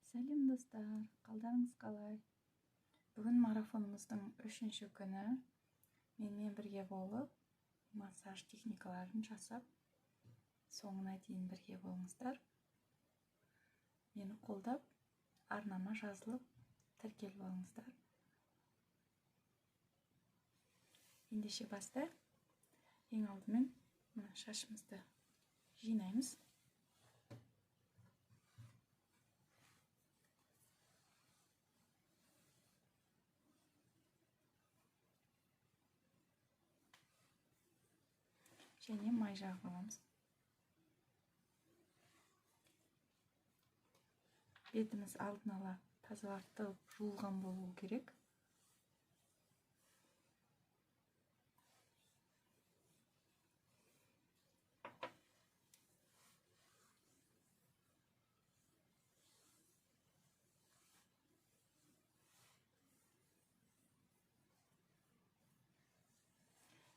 Сәлем достар, қалдарыңыз қалай? Бүгін марафонымыздың 3-ші күні. Менімен бірге болып, массаж техникаларын жасап, соңына дейін бірге болыңыздар. Мені қолдап, арнама жазылып, тіркеліп алыңыздар. Ендеше бастайық. Ең алдымен шашымызды жинаймыз. Және май жағып аламыз. Бетіміз алдын ала тазартылып жуылған болуы керек.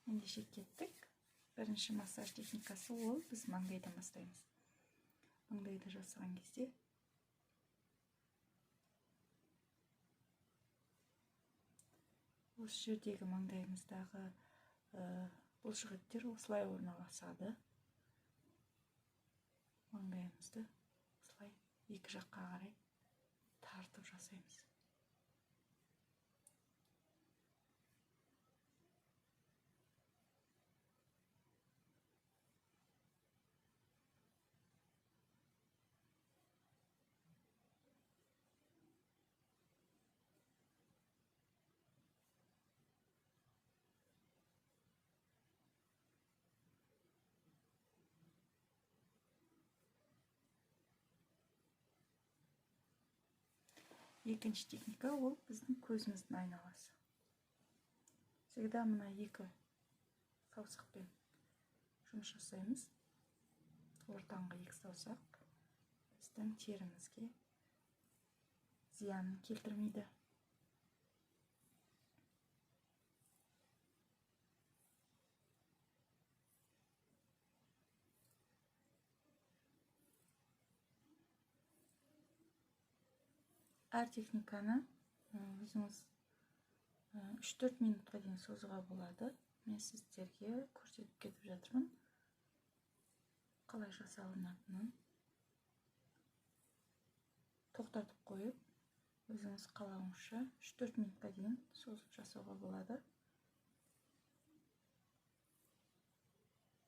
Ендеше кеттік. Бірінші массаж техникасы ол біз маңдайдан бастаймыз. Маңдайды жасаған кезде осы жердегі маңдайымыздағы бұлшықеттер осылай орналасады. Маңдайымызды осылай екі жаққа қарай тартып жасаймыз. Екінші техника ол біздің көзіміздің айналасы. Всегда мына екі саусақпен жұмыс жасаймыз. Ортаңғы екі саусақ біздің терімізге зиянын келтірмейді. Әр техниканы өзіңіз 3-4 минутқа дейін созуға болады. Мен сіздерге көрсетіп кетіп жатырмын. Қалай жасалынатынын. Тоқтатып қойып, өзіңіз қалауыңызша 3-4 минутқа дейін созып жасауға болады.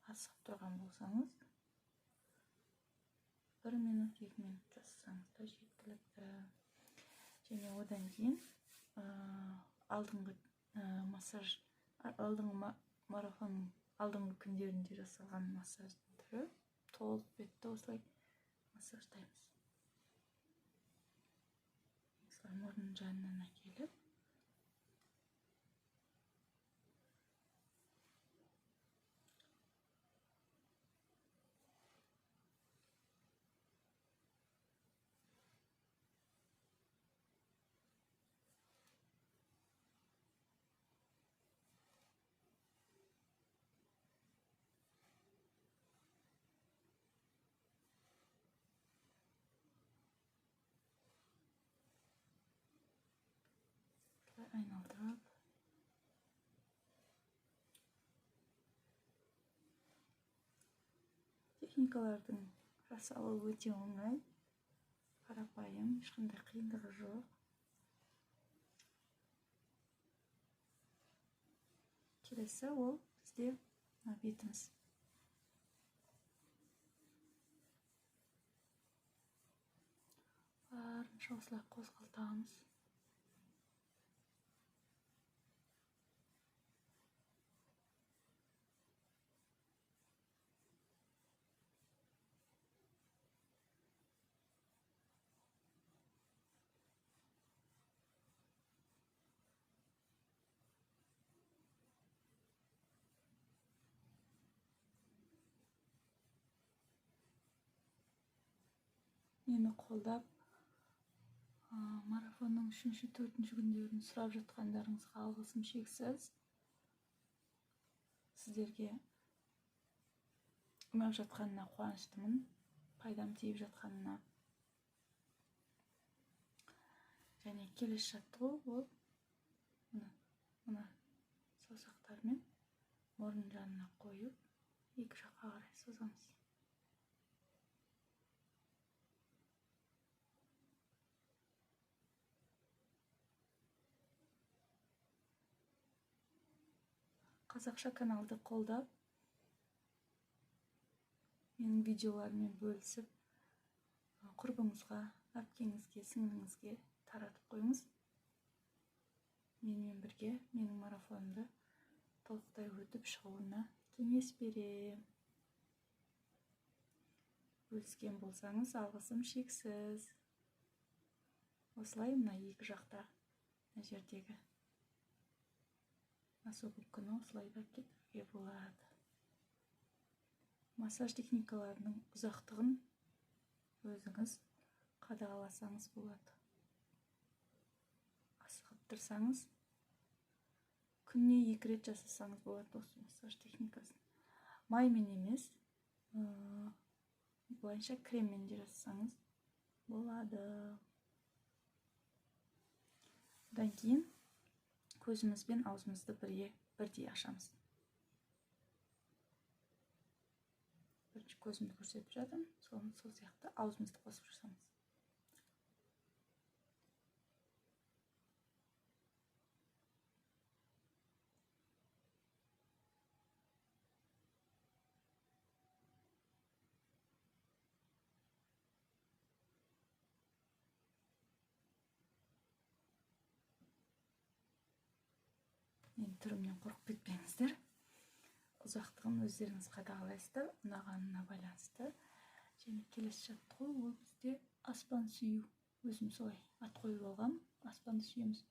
Асығып тұрған болсаңыз, 1 минут, 2 минут жасасаңыз да жеткілікті. Және одан кейін алдыңғы марафонның алдыңғы күндерінде жасалған массаждың түрі толық бетті осылай массаждаймыз. Осылай мұрынның жанынан әкеліп, айналдырып, техникалардың жасалуы өте оңай, қарапайым, ешқандай қиындығы жоқ. Келесі ол бізде бетіміз. Барынша осылай қозғалтамыз. Мені қолдап, марафонның 3-4 күндерін сұрап жатқандарыңызға алғысым шексіз. Сіздерге ұнап жатқанына қуаныштымын, пайдам тиіп жатқанына. келесі жаттығу ол мына саусақтармен мұрын жанына қойып, екі жаққа қарай созамыз. Қазақша каналды қолдап, менің видеолармен бөлісіп, құрбыңызға, әпкеңізге, сіңліңізге таратып қойыңыз. Менімен бірге менің марафонымды толықтай өтіп шығуына кеңес берем. Бөліскен болсаңыз, алғысым шексіз. Осылай мына екі жақта, мына жердегі носок күні осылай да кетуге болады. Массаж техникаларының ұзақтығын өзіңіз қадағаласаңыз болады. Асығып тұрсаңыз, күніне 2 рет жасасаңыз болады осы массаж техникасын. Маймен емес, былайша креммен де жасасаңыз болады. Одан кейін көзіміз бен аузымызды бірдей ашамыз. Бірінші көзімді көрсетіп жатырмын, сол сияқты аузымызды қосып жасамыз. Мен түрімнен қорқып кетпеңіздер. Ұзақтығын өздеріңіз қадағалайсыздар, ұнағанына байланысты. Және келесі жаттығу ол бізде аспан сүю. Өзім солай ат қойып алғам, аспанды сүйеміз.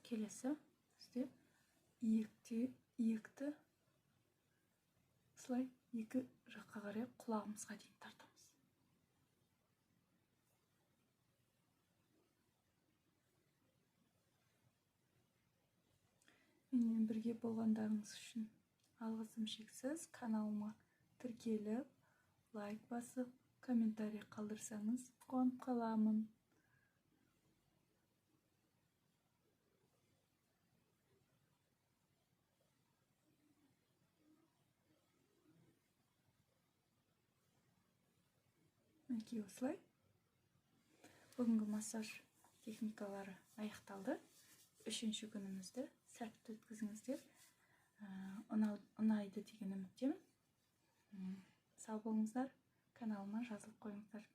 Келесі бізде иекті осылай екі жаққа қарай құлағымызға дейін тартамыз. Менімен бірге болғандарыңыз үшін алғысым шексіз. Каналыма тіркеліп, лайк басып, комментарий қалдырсаңыз қуанып қаламын. Мінекей осылай. Бүгінгі массаж техникалары аяқталды. 3-ші күнімізді сәтті өткізіңіздер. Ұнайды деген үміттемін. Сау болыңыздар, каналыма жазылып қойыңыздар.